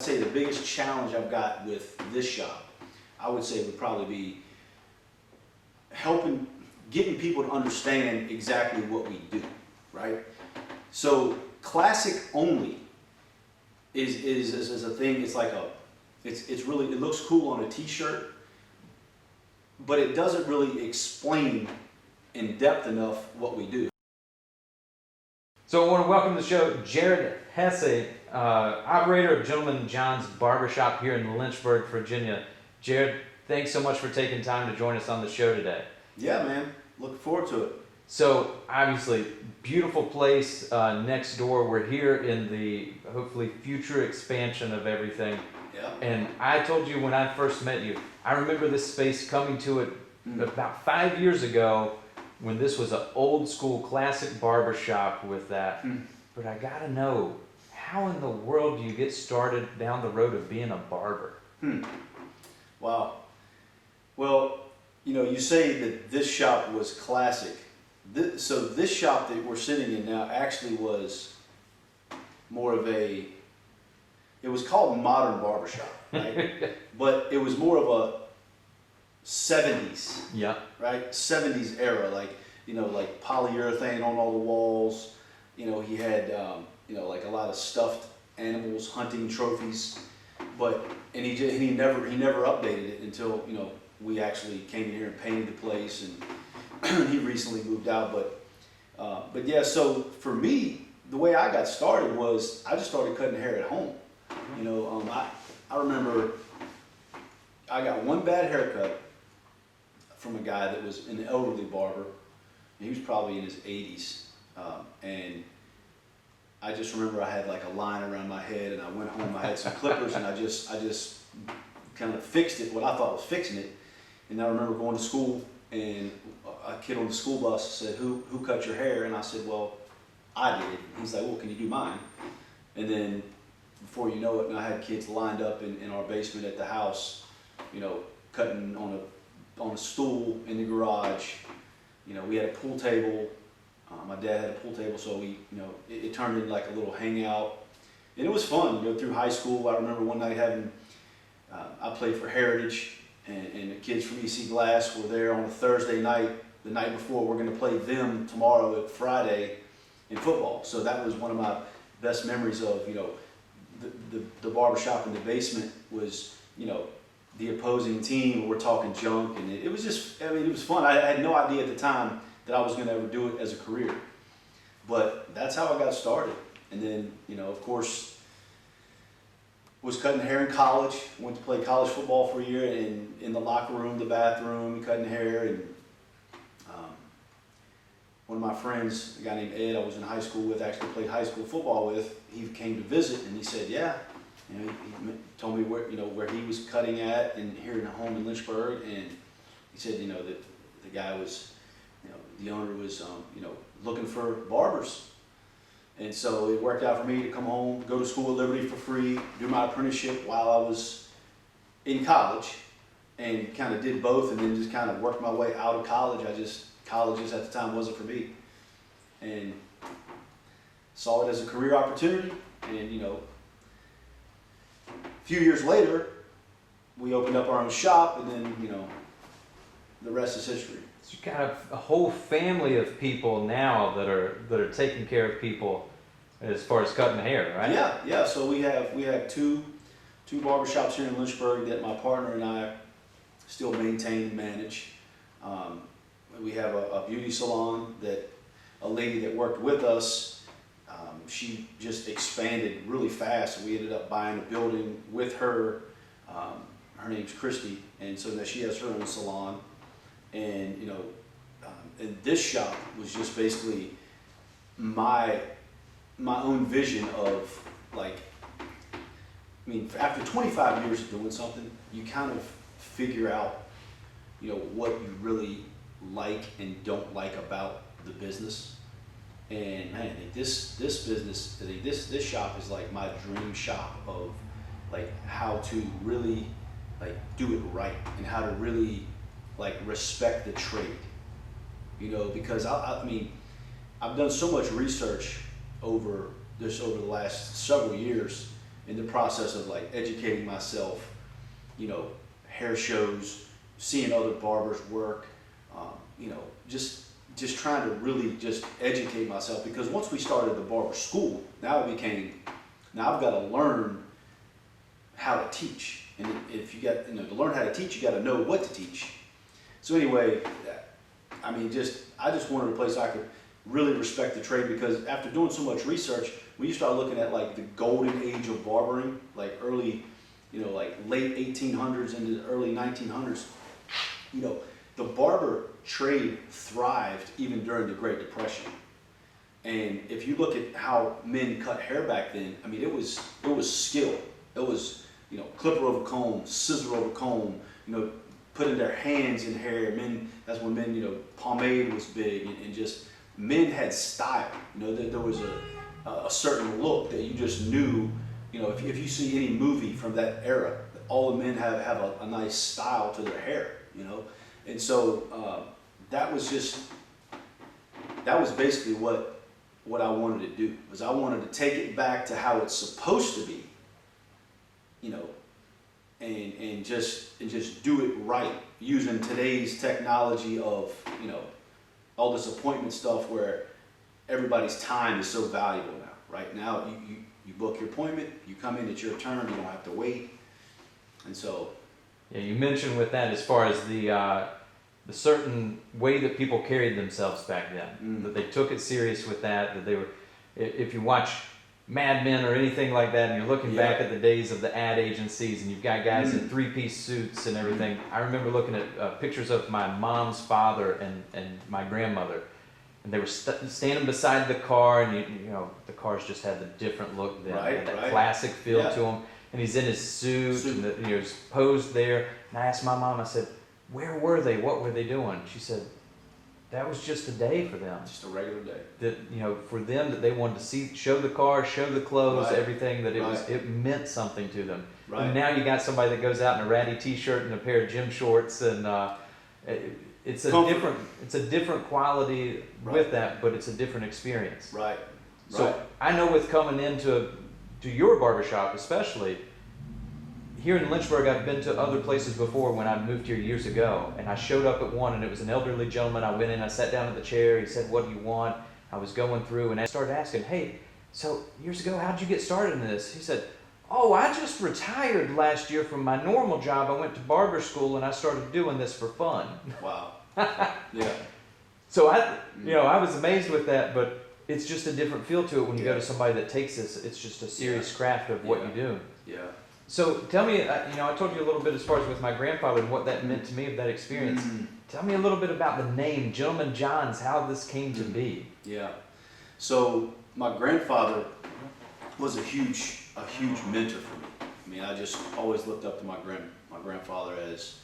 say the biggest challenge I've got with this shop, I would say would probably be getting people to understand exactly what we do, right? So classic only is a thing. It's like it's really, it looks cool on a t-shirt, but it doesn't really explain in depth enough what we do. So I want to welcome to the show Jared Hesse, operator of Gentleman John's Barbershop here in Lynchburg, Virginia. Jared, thanks so much for taking time to join us on the show today. Yeah, man. Looking forward to it. So obviously, beautiful place next door. We're here in the hopefully future expansion of everything. Yeah. And I told you when I first met you, I remember this space coming to it about 5 years ago when this was an old school classic barber shop with that. But I gotta know, how in the world do you get started down the road of being a barber? Wow. Well, you know, you say that this shop was classic. So this shop that we're sitting in now actually was more of it was called modern barbershop, right? But it was more of a 70s, yeah, right? 70s era, like, you know, like polyurethane on all the walls. You know, he had, you know, like a lot of stuffed animals, hunting trophies. And he never updated it until, you know, we actually came in here and painted the place, and he recently moved out. But yeah, so for me, the way I got started was I just started cutting hair at home. You know, I remember I got one bad haircut from a guy that was an elderly barber. He was probably in his 80s, and I just remember I had like a line around my head, and I went home. I had some clippers, and I just kind of fixed it. What I thought was fixing it. And I remember going to school, and a kid on the school bus said, "Who cut your hair?" And I said, "Well, I did." He's like, "Well, can you do mine?" And then before you know it, I had kids lined up in our basement at the house, you know, cutting on a stool in the garage. You know, we had a pool table. My dad had a pool table, so we, you know, it turned into like a little hangout, and it was fun. You know, through high school, I remember one night I played for Heritage, and the kids from EC Glass were there on a Thursday night. The night before, we're going to play them tomorrow at Friday in football. So that was one of my best memories of, you know, the barbershop in the basement was, you know, the opposing team. We're talking junk, and it was just, I mean, it was fun. I had no idea at the time that I was going to ever do it as a career, but that's how I got started. And then, you know, of course, was cutting hair in college. Went to play college football for a year, and in the locker room, the bathroom, cutting hair. And one of my friends, a guy named Ed, I was in high school with, actually played high school football with, he came to visit, and he said, yeah, you know, he told me where, you know, where he was cutting at, and here in a home in Lynchburg. And he said, you know, that the guy was, you know, the owner was, you know, looking for barbers. And so it worked out for me to come home, go to school at Liberty for free, do my apprenticeship while I was in college, and kind of did both, and then just kind of worked my way out of college. Colleges at the time wasn't for me, and saw it as a career opportunity. And, you know, a few years later, we opened up our own shop, and then, you know, the rest is history. So you got a whole family of people now that are taking care of people as far as cutting hair, right? Yeah. So we have two barbershops here in Lynchburg that my partner and I still maintain and manage. We have a beauty salon that a lady that worked with us, she just expanded really fast. We ended up buying a building with her. Her name's Christy, and so now she has her own salon. And, you know, and this shop was just basically my own vision of, like, I mean, after 25 years of doing something, you kind of figure out, you know, what you really like and don't like about the business. And man, this business, this shop is like my dream shop of, like, how to really, like, do it right, and how to really, like, respect the trade, you know, because I mean, I've done so much research over the last several years, in the process of like educating myself, you know, hair shows, seeing other barbers work, you know, just trying to really just educate myself, because once we started the barber school, now I've got to learn how to teach. And if you got, you know, to learn how to teach, you got to know what to teach. So anyway, I mean, I just wanted a place I could really respect the trade, because after doing so much research, when you start looking at like the golden age of barbering, like early, you know, like late 1800s into the early 1900s, you know, the barber trade thrived even during the Great Depression. And if you look at how men cut hair back then, I mean, it was skill. It was, you know, clipper over comb, scissor over comb, you know, putting their hands in hair. That's when men, you know, pomade was big, and just men had style. You know, there was a certain look that you just knew. You know, if you see any movie from that era, all the men have a nice style to their hair. You know, and so that was basically what I wanted to do. Was I wanted to take it back to how it's supposed to be. You know, and just do it right, using today's technology of, you know, all this appointment stuff where everybody's time is so valuable now. Right now, you book your appointment, you come in, it's your turn, you don't have to wait. And so, yeah, you mentioned with that as far as the certain way that people carried themselves back then, that they took it serious with that they were, if you watch Mad Men or anything like that, and you're looking back at the days of the ad agencies, and you've got guys in three-piece suits and everything. I remember looking at pictures of my mom's father and my grandmother, and they were standing beside the car, and you know, the cars just had the different look then, that classic feel to them. And he's in his suit. And you know, he's posed there. And I asked my mom, I said, where were they? What were they doing? She said, that was just a day for them. Just a regular day. That, you know, for them, that they wanted to show the car, show the clothes, everything, that it meant something to them. Right. And now you got somebody that goes out in a ratty t-shirt and a pair of gym shorts, and it's a different quality with that, but it's a different experience. Right. So I know with coming into your barbershop, especially, here in Lynchburg, I've been to other places before when I moved here years ago, and I showed up at one, and it was an elderly gentleman. I went in, I sat down at the chair. He said, what do you want? I was going through, and I started asking, hey, so years ago, how'd you get started in this? He said, oh, I just retired last year from my normal job. I went to barber school, and I started doing this for fun. Wow. Yeah. So I was amazed with that, but it's just a different feel to it when you go to somebody that takes this. It's just a serious craft of what you do. Yeah. So tell me, you know, I told you a little bit as far as with my grandfather and what that meant to me of that experience. Tell me a little bit about the name, Gentleman John's, how this came to be. Yeah. So my grandfather was a huge mentor for me. I mean, I just always looked up to my grandfather as,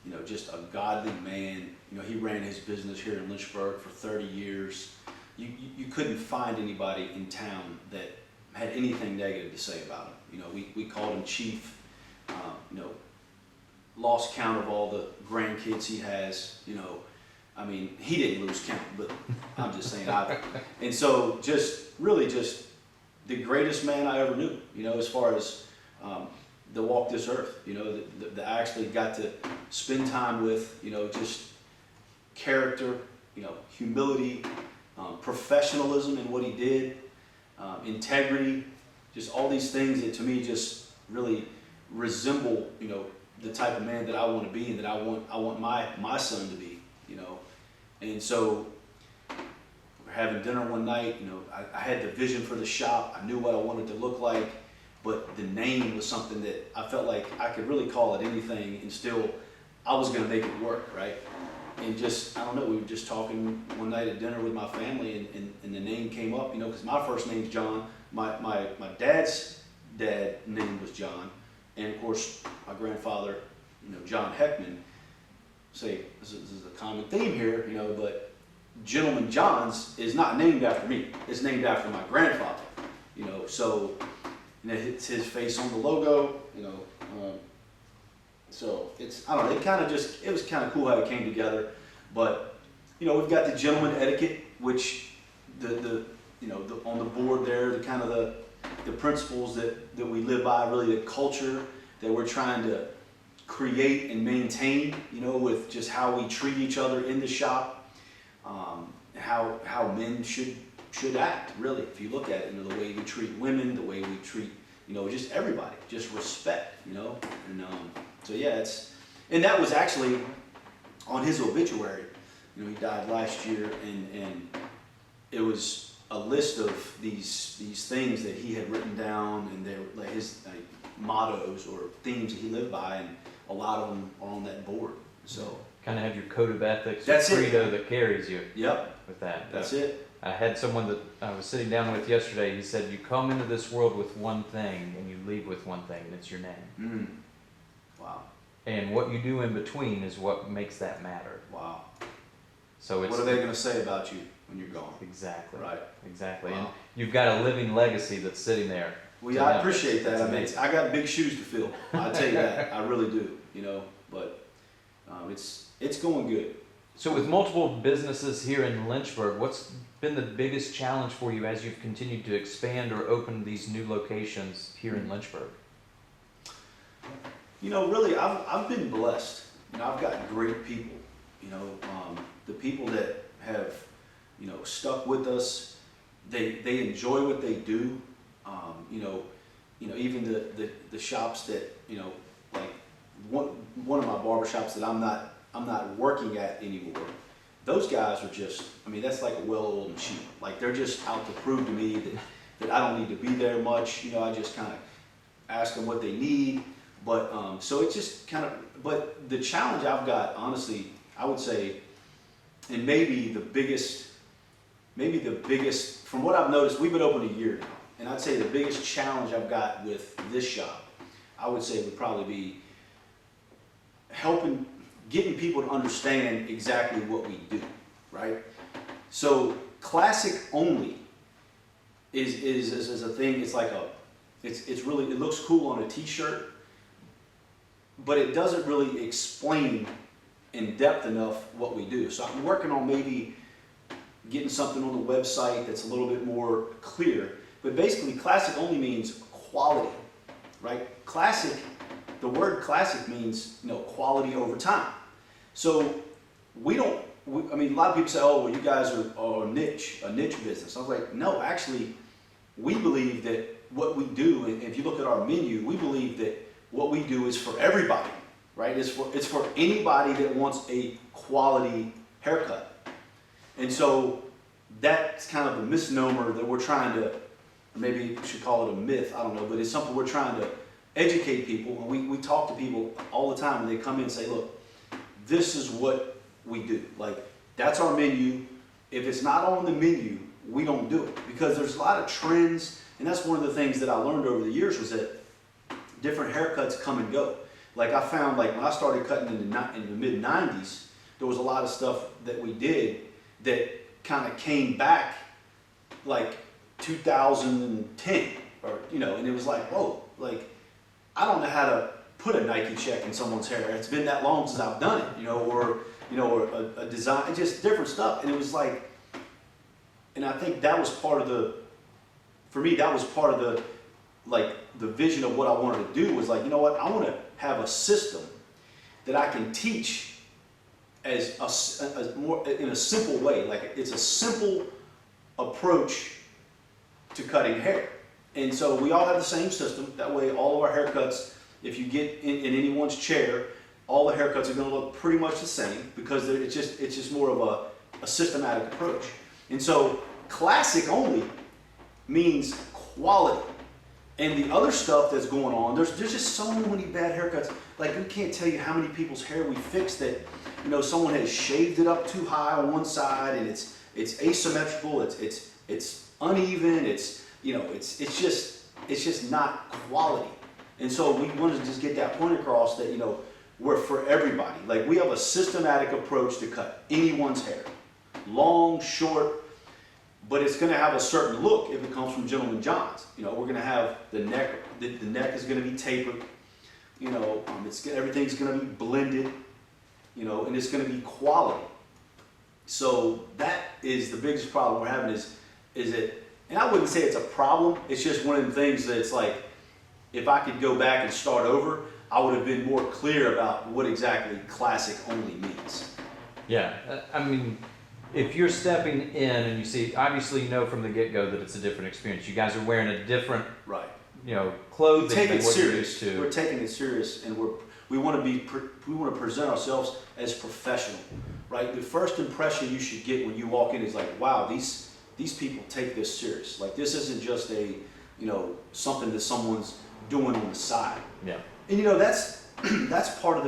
you know, just a godly man. You know, he ran his business here in Lynchburg for 30 years. You couldn't find anybody in town that had anything negative to say about him. You know, we called him Chief. You know, lost count of all the grandkids he has. You know, I mean, he didn't lose count, but I'm just saying. And so, really just the greatest man I ever knew. You know, as far as the walk this earth. You know, that I actually got to spend time with. You know, just character. You know, humility, professionalism in what he did, integrity. Just all these things that to me just really resemble, you know, the type of man that I want to be and that I want my son to be, you know. And so we're having dinner one night, you know, I had the vision for the shop. I knew what I wanted to look like, but the name was something that I felt like I could really call it anything, and still I was going to make it work, right? And just, I don't know, we were just talking one night at dinner with my family, and the name came up, you know, because my first name's John. My dad's dad name was John, and of course my grandfather, you know, John Heckman. Say this is a common theme here, you know, but Gentleman John's is not named after me. It's named after my grandfather, you know. So, you know, it's his face on the logo, you know. So it's, I don't know, it was kind of cool how it came together. But, you know, we've got the gentleman etiquette, which on the board there, the kind of the principles that we live by, really the culture that we're trying to create and maintain, you know, with just how we treat each other in the shop, how men should act, really. If you look at it, you know, the way we treat women, the way we treat, you know, just everybody, just respect, you know. And so yeah, and that was actually on his obituary. You know, he died last year, and it was a list of these things that he had written down, and they're like his mottos or themes that he lived by, and a lot of them are on that board. So kind of have your code of ethics, that's your credo that carries you. Yep. With that. That's it. I had someone that I was sitting down with yesterday. He said, "You come into this world with one thing, and you leave with one thing, and it's your name." Mm. Wow. And what you do in between is what makes that matter. Wow. So it's, what are they going to say about you when you're gone? Exactly. Right. Exactly. Wow. And you've got a living legacy that's sitting there. Well, yeah, I appreciate that. It's I mean, amazing. I got big shoes to fill. I tell you that. I really do. You know, but it's going good. So with multiple businesses here in Lynchburg, what's been the biggest challenge for you as you've continued to expand or open these new locations here in Lynchburg? You know, really, I've been blessed. You know, I've got great people. You know, the people that have, you know, stuck with us, they enjoy what they do. You know, even the shops that, you know, like one of my barber shops that I'm not working at anymore. Those guys are just, I mean, that's like a well-oiled machine. Like, they're just out to prove to me that I don't need to be there much. You know, I just kind of ask them what they need. But, so it's just kind of, but the challenge I've got, honestly, I would say, and maybe the biggest, from what I've noticed, we've been open a year now. And I'd say the biggest challenge I've got with this shop, I would say would probably be getting people to understand exactly what we do, right? So classic only is a thing. It's like it's really, it looks cool on a t-shirt, but it doesn't really explain in depth enough what we do. So I'm working on maybe getting something on the website that's a little bit more clear. But basically, classic only means quality, right? Classic, the word classic means, you know, quality over time. So I mean, a lot of people say, oh, well, you guys are a niche business. I was like, no, actually, we believe that what we do, and if you look at our menu, we believe that what we do is for everybody, right? It's for anybody that wants a quality haircut. And so that's kind of a misnomer that we're trying to, maybe we should call it a myth, I don't know, but it's something we're trying to educate people. And we talk to people all the time when they come in and say, look, this is what we do. Like, that's our menu. If it's not on the menu, we don't do it. Because there's a lot of trends, and that's one of the things that I learned over the years was that different haircuts come and go. Like, I found, like, when I started cutting in the mid-90s, there was a lot of stuff that we did that kind of came back like 2010, or, you know, and it was like, whoa, like, I don't know how to put a Nike check in someone's hair. It's been that long since I've done it, you know, or a design, just different stuff. And it was like, and I think that was part of for me, that was part of the vision of what I wanted to do was like, you know what, I want to have a system that I can teach as more in a simple way. Like, it's a simple approach to cutting hair. And so we all have the same system. That way, all of our haircuts, if you get in anyone's chair, all the haircuts are going to look pretty much the same because it's just more of a systematic approach. And so classic only means quality. And the other stuff that's going on, there's just so many bad haircuts. Like, we can't tell you how many people's hair we fixed that, you know, someone has shaved it up too high on one side and it's asymmetrical, it's uneven, you know, it's just not quality. And so we wanted to just get that point across that, you know, we're for everybody. Like, we have a systematic approach to cut anyone's hair. Long, short, but it's going to have a certain look if it comes from Gentleman John's. You know, we're going to have the neck is going to be tapered. You know, everything's going to be blended, you know, and it's going to be quality. So that is the biggest problem we're having is it, And I wouldn't say it's a problem. It's just one of the things that it's like, if I could go back and start over, I would have been more clear about what exactly classic only means. Yeah, I mean, if you're stepping in and you see, obviously you know from the get-go that it's a different experience. You guys are wearing a different, Right. clothing Take than it what you're serious. used to. We're taking it serious, and we want to present ourselves as professional, right? The first impression you should get when you walk in is like, wow, these people take this serious. Like, this isn't just a, something that someone's doing on the side. Yeah. And that's part of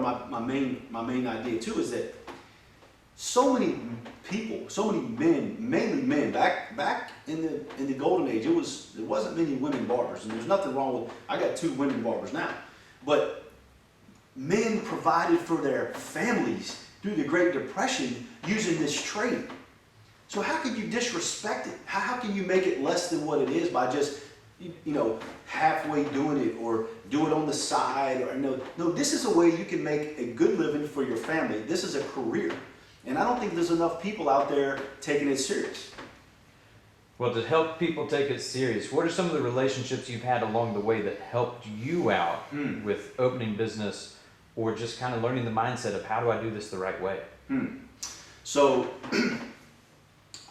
my main idea too, is that so many people, so many men, mainly men, back in the golden age, there wasn't many women barbers, and there's nothing wrong with, I got 2 women barbers now, but men provided for their families through the Great Depression using this trade. So how can you disrespect it? How can you make it less than what it is by just halfway doing it, or do it on the side? Or no, this is a way you can make a good living for your family. This is a career. And I don't think there's enough people out there taking it serious. Well, to help people take it serious, what are some of the relationships you've had along the way that helped you out with opening business, or just kind of learning the mindset of how do I do this the right way? So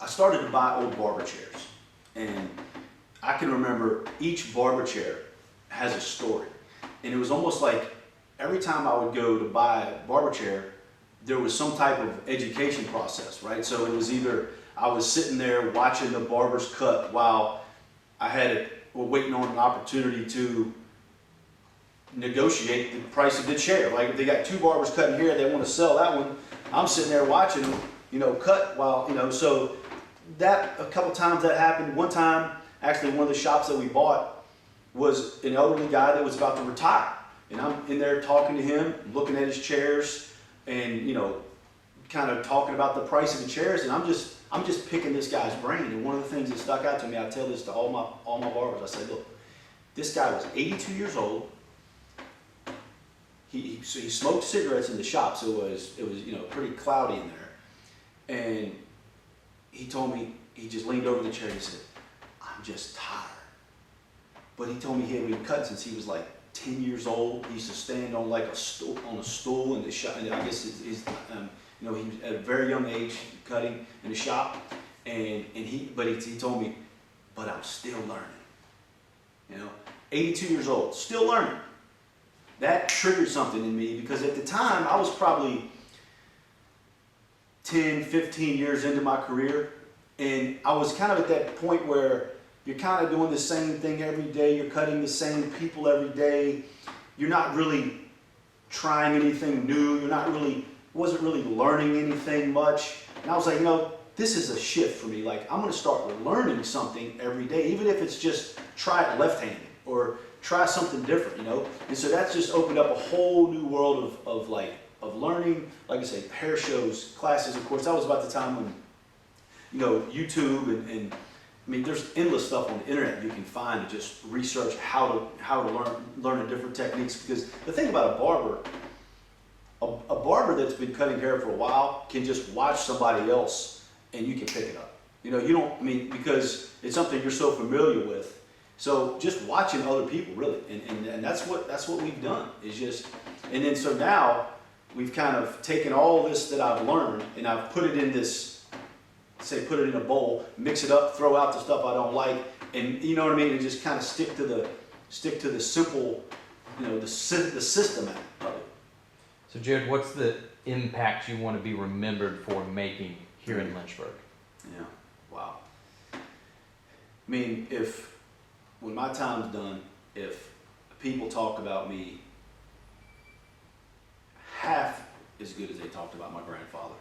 I started to buy old barber chairs, and I can remember each barber chair has a story. And it was almost like every time I would go to buy a barber chair, there was some type of education process, right? So it was either I was sitting there watching the barbers cut while we're waiting on an opportunity to negotiate the price of the chair. Like, if they got 2 barbers cutting here, they want to sell that one, I'm sitting there watching them, cut while, so that, a couple times that happened. One time, actually, one of the shops that we bought was an elderly guy that was about to retire. And I'm in there talking to him, looking at his chairs, and kind of talking about the price of the chairs, and I'm just picking this guy's brain. And one of the things that stuck out to me, I tell this to all my barbers, I say, look, this guy was 82 years old. He smoked cigarettes in the shop, so it was pretty cloudy in there. And he told me, he just leaned over the chair and he said, I'm just tired. But he told me he had been cutting since he was like 10 years old. He used to stand on like a stool in the shop, and I guess he was at a very young age cutting in the shop, and he told me, but I'm still learning. 82 years old, still learning. That triggered something in me, because at the time I was probably 10, 15 years into my career, and I was kind of at that point where you're kind of doing the same thing every day. You're cutting the same people every day. You're not really trying anything new. Wasn't really learning anything much. And I was like, this is a shift for me. Like, I'm going to start learning something every day, even if it's just try it left-handed or try something different, And so that's just opened up a whole new world of learning. Like I say, hair shows, classes, of course. That was about the time when, YouTube and I mean, there's endless stuff on the internet you can find to just research how to learn the different techniques. Because the thing about a barber that's been cutting hair for a while can just watch somebody else and you can pick it up. Because it's something you're so familiar with. So just watching other people, really, and that's what we've done, is just, and then so now we've kind of taken all this that I've learned and I've put it in this. Put it in a bowl, mix it up, throw out the stuff I don't like, and and just kind of stick to the simple, the system of it. So Jared, what's the impact you want to be remembered for making here in Lynchburg? Yeah, wow. I mean, when my time's done, if people talk about me half as good as they talked about my grandfather,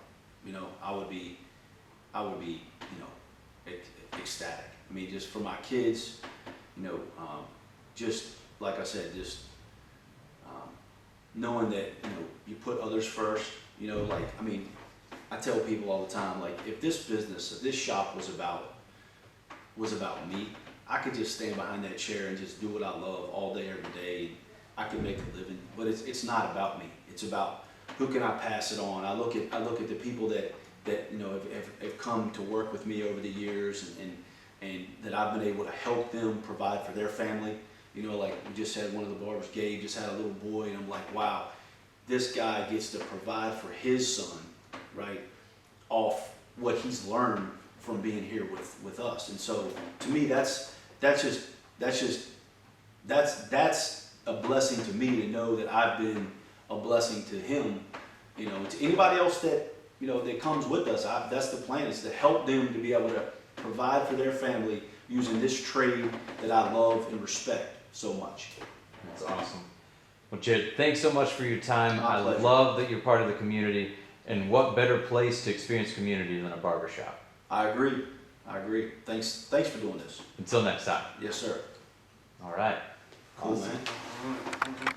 I would be, ecstatic. I mean, just for my kids, just like I said, just knowing that, you put others first, I tell people all the time, like, if this shop was about me, I could just stand behind that chair and just do what I love all day, every day, and I could make a living. But it's not about me. It's about who can I pass it on. I look at the people that that, you know, have come to work with me over the years, and that I've been able to help them provide for their family. You know, like we just had one of the barbers, Gabe, just had a little boy, and I'm like, wow, this guy gets to provide for his son, right, off what he's learned from being here with us. And so to me, that's a blessing to me, to know that I've been a blessing to him. You know, to anybody else that, you know, that comes with us, that's the plan, is to help them to be able to provide for their family using this trade that I love and respect so much. That's awesome. Well, Jed, thanks so much for your time. My pleasure. I love that you're part of the community, and what better place to experience community than a barbershop? I agree. Thanks for doing this. Until next time. Yes, sir. All right. Cool, man.